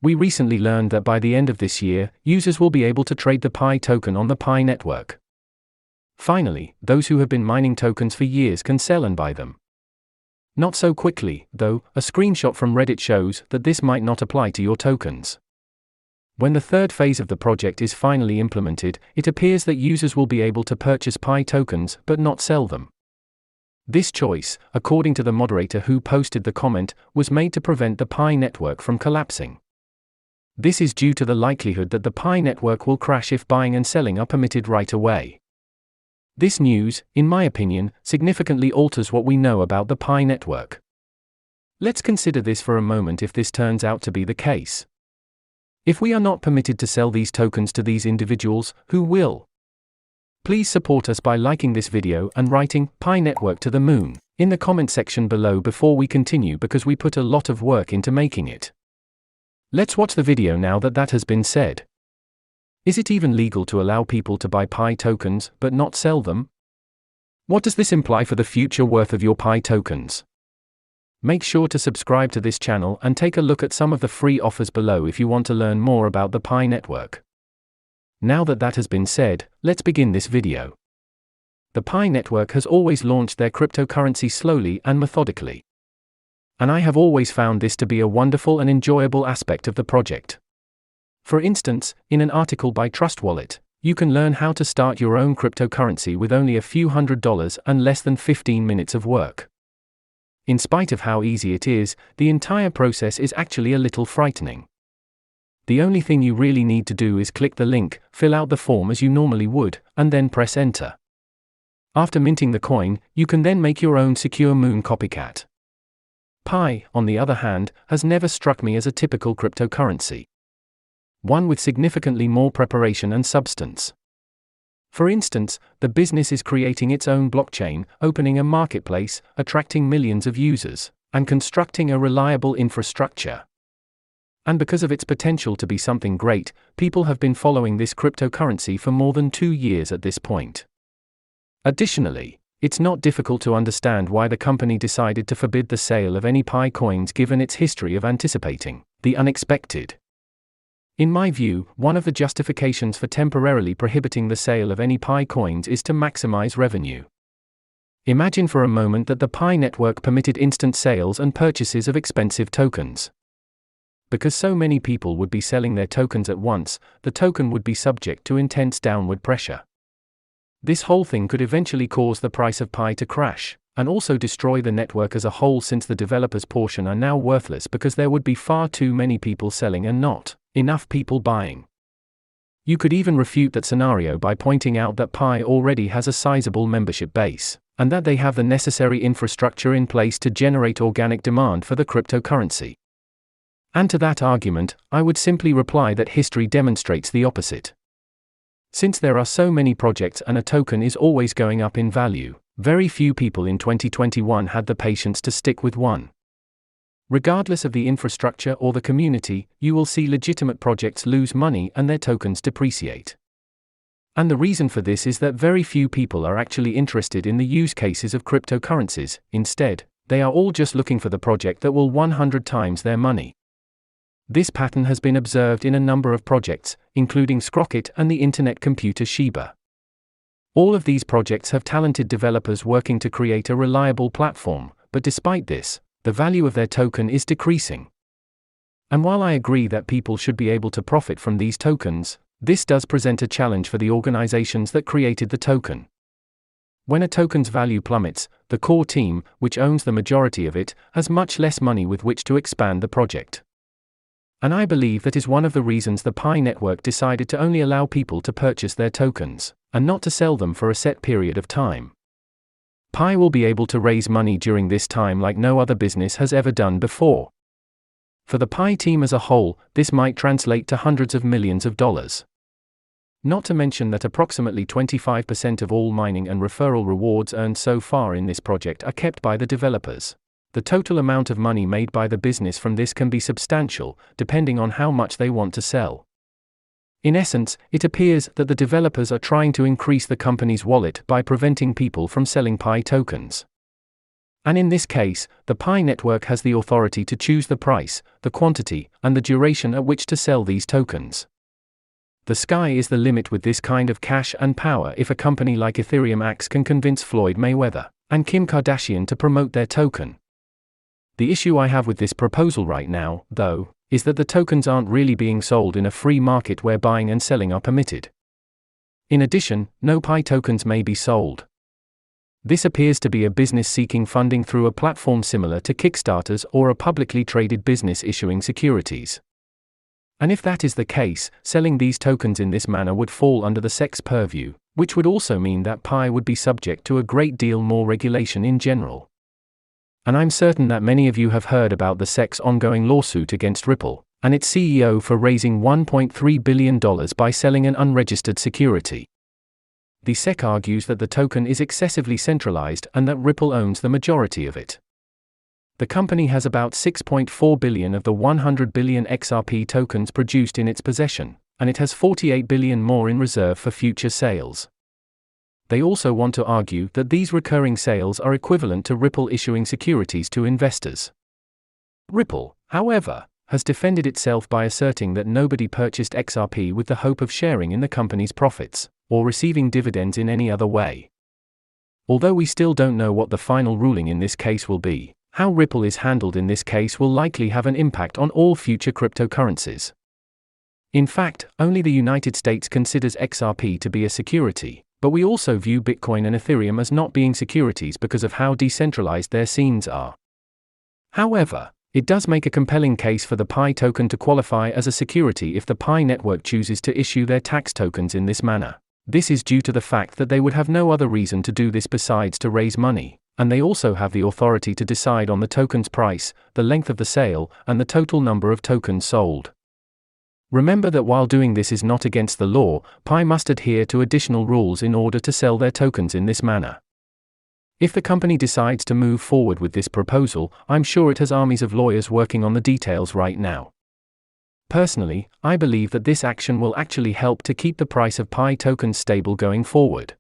We recently learned that by the end of this year, users will be able to trade the Pi token on the Pi network. Finally, those who have been mining tokens for years can sell and buy them. Not so quickly, though. A screenshot from Reddit shows that this might not apply to your tokens. When the third phase of the project is finally implemented, it appears that users will be able to purchase Pi tokens but not sell them. This choice, according to the moderator who posted the comment, was made to prevent the Pi network from collapsing. This is due to the likelihood that the Pi network will crash if buying and selling are permitted right away. This news, in my opinion, significantly alters what we know about the Pi network. Let's consider this for a moment if this turns out to be the case. If we are not permitted to sell these tokens to these individuals, who will? Please support us by liking this video and writing "Pi network to the moon" in the comment section below before we continue, because we put a lot of work into making it. Let's watch the video now that has been said. Is it even legal to allow people to buy Pi tokens but not sell them? What does this imply for the future worth of your Pi tokens? Make sure to subscribe to this channel and take a look at some of the free offers below if you want to learn more about the Pi network. Now that has been said, let's begin this video. The Pi network has always launched their cryptocurrency slowly and methodically. And I have always found this to be a wonderful and enjoyable aspect of the project. For instance, in an article by Trust Wallet, you can learn how to start your own cryptocurrency with only a few $100s and less than 15 minutes of work. In spite of how easy it is, the entire process is actually a little frightening. The only thing you really need to do is click the link, fill out the form as you normally would, and then press enter. After minting the coin, you can then make your own secure Moon copycat. Pi, on the other hand, has never struck me as a typical cryptocurrency. One with significantly more preparation and substance. For instance, the business is creating its own blockchain, opening a marketplace, attracting millions of users, and constructing a reliable infrastructure. And because of its potential to be something great, people have been following this cryptocurrency for more than 2 years at this point. Additionally, it's not difficult to understand why the company decided to forbid the sale of any Pi coins given its history of anticipating the unexpected. In my view, one of the justifications for temporarily prohibiting the sale of any Pi coins is to maximize revenue. Imagine for a moment that the Pi network permitted instant sales and purchases of expensive tokens. Because so many people would be selling their tokens at once, the token would be subject to intense downward pressure. This whole thing could eventually cause the price of Pi to crash, and also destroy the network as a whole, since the developers' portion are now worthless because there would be far too many people selling and not enough people buying. You could even refute that scenario by pointing out that Pi already has a sizable membership base, and that they have the necessary infrastructure in place to generate organic demand for the cryptocurrency. And to that argument, I would simply reply that history demonstrates the opposite. Since there are so many projects and a token is always going up in value, very few people in 2021 had the patience to stick with one. Regardless of the infrastructure or the community, you will see legitimate projects lose money and their tokens depreciate. And the reason for this is that very few people are actually interested in the use cases of cryptocurrencies. Instead, they are all just looking for the project that will 100 times their money. This pattern has been observed in a number of projects, including Sprocket and the internet computer Shiba. All of these projects have talented developers working to create a reliable platform, but despite this, the value of their token is decreasing. And while I agree that people should be able to profit from these tokens, this does present a challenge for the organizations that created the token. When a token's value plummets, the core team, which owns the majority of it, has much less money with which to expand the project. And I believe that is one of the reasons the Pi network decided to only allow people to purchase their tokens, and not to sell them for a set period of time. Pi will be able to raise money during this time like no other business has ever done before. For the Pi team as a whole, this might translate to hundreds of millions of dollars. Not to mention that approximately 25% of all mining and referral rewards earned so far in this project are kept by the developers. The total amount of money made by the business from this can be substantial, depending on how much they want to sell. In essence, it appears that the developers are trying to increase the company's wallet by preventing people from selling Pi tokens. And in this case, the Pi network has the authority to choose the price, the quantity, and the duration at which to sell these tokens. The sky is the limit with this kind of cash and power if a company like Ethereum Axe can convince Floyd Mayweather and Kim Kardashian to promote their token. The issue I have with this proposal right now, though, is that the tokens aren't really being sold in a free market where buying and selling are permitted. In addition, no Pi tokens may be sold. This appears to be a business seeking funding through a platform similar to Kickstarter's or a publicly traded business issuing securities. And if that is the case, selling these tokens in this manner would fall under the SEC's purview, which would also mean that Pi would be subject to a great deal more regulation in general. And I'm certain that many of you have heard about the SEC's ongoing lawsuit against Ripple and its CEO for raising $1.3 billion by selling an unregistered security. The SEC argues that the token is excessively centralized and that Ripple owns the majority of it. The company has about 6.4 billion of the 100 billion XRP tokens produced in its possession, and it has 48 billion more in reserve for future sales. They also want to argue that these recurring sales are equivalent to Ripple issuing securities to investors. Ripple, however, has defended itself by asserting that nobody purchased XRP with the hope of sharing in the company's profits or receiving dividends in any other way. Although we still don't know what the final ruling in this case will be, how Ripple is handled in this case will likely have an impact on all future cryptocurrencies. In fact, only the United States considers XRP to be a security, but we also view Bitcoin and Ethereum as not being securities because of how decentralized their scenes are. However, it does make a compelling case for the Pi token to qualify as a security if the Pi network chooses to issue their tax tokens in this manner. This is due to the fact that they would have no other reason to do this besides to raise money, and they also have the authority to decide on the token's price, the length of the sale, and the total number of tokens sold. Remember that while doing this is not against the law, Pi must adhere to additional rules in order to sell their tokens in this manner. If the company decides to move forward with this proposal, I'm sure it has armies of lawyers working on the details right now. Personally, I believe that this action will actually help to keep the price of Pi tokens stable going forward.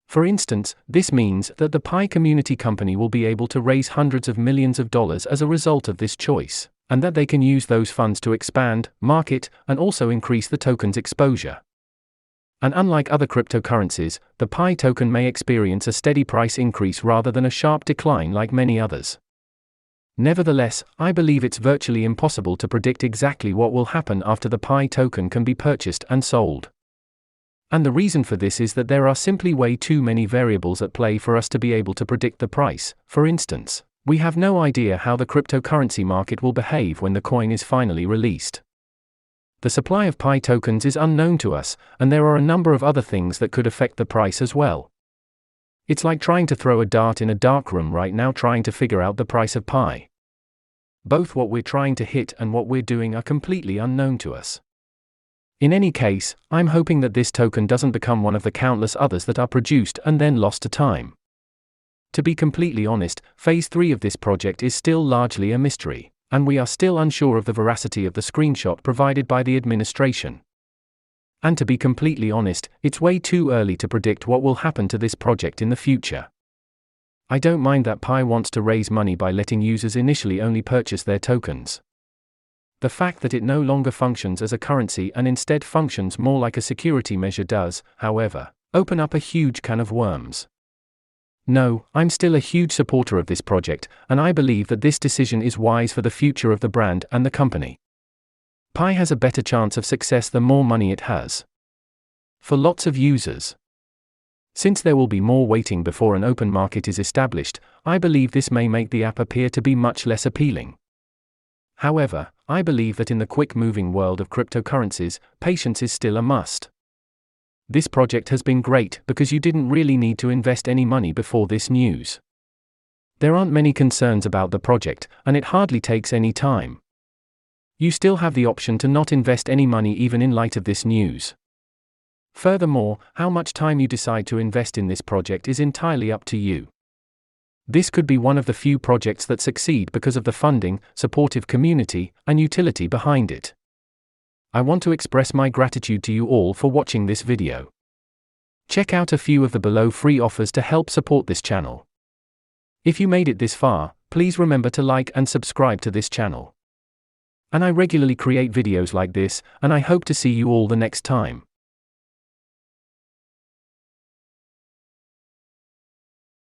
For instance, this means that the Pi community company will be able to raise hundreds of millions of dollars as a result of this choice, and that they can use those funds to expand, market, and also increase the token's exposure. And unlike other cryptocurrencies, the Pi token may experience a steady price increase rather than a sharp decline like many others. Nevertheless, I believe it's virtually impossible to predict exactly what will happen after the Pi token can be purchased and sold. And the reason for this is that there are simply way too many variables at play for us to be able to predict the price. For instance, we have no idea how the cryptocurrency market will behave when the coin is finally released. The supply of Pi tokens is unknown to us, and there are a number of other things that could affect the price as well. It's like trying to throw a dart in a dark room right now trying to figure out the price of Pi. Both what we're trying to hit and what we're doing are completely unknown to us. In any case, I'm hoping that this token doesn't become one of the countless others that are produced and then lost to time. To be completely honest, Phase 3 of this project is still largely a mystery, and we are still unsure of the veracity of the screenshot provided by the administration. And to be completely honest, it's way too early to predict what will happen to this project in the future. I don't mind that Pi wants to raise money by letting users initially only purchase their tokens. The fact that it no longer functions as a currency and instead functions more like a security measure does, however, open up a huge can of worms. No, I'm still a huge supporter of this project, and I believe that this decision is wise for the future of the brand and the company. Pi has a better chance of success the more money it has. For lots of users. Since there will be more waiting before an open market is established, I believe this may make the app appear to be much less appealing. However, I believe that in the quick-moving world of cryptocurrencies, patience is still a must. This project has been great because you didn't really need to invest any money before this news. There aren't many concerns about the project, and it hardly takes any time. You still have the option to not invest any money even in light of this news. Furthermore, how much time you decide to invest in this project is entirely up to you. This could be one of the few projects that succeed because of the funding, supportive community, and utility behind it. I want to express my gratitude to you all for watching this video. Check out a few of the below free offers to help support this channel. If you made it this far, please remember to like and subscribe to this channel. And I regularly create videos like this, and I hope to see you all the next time.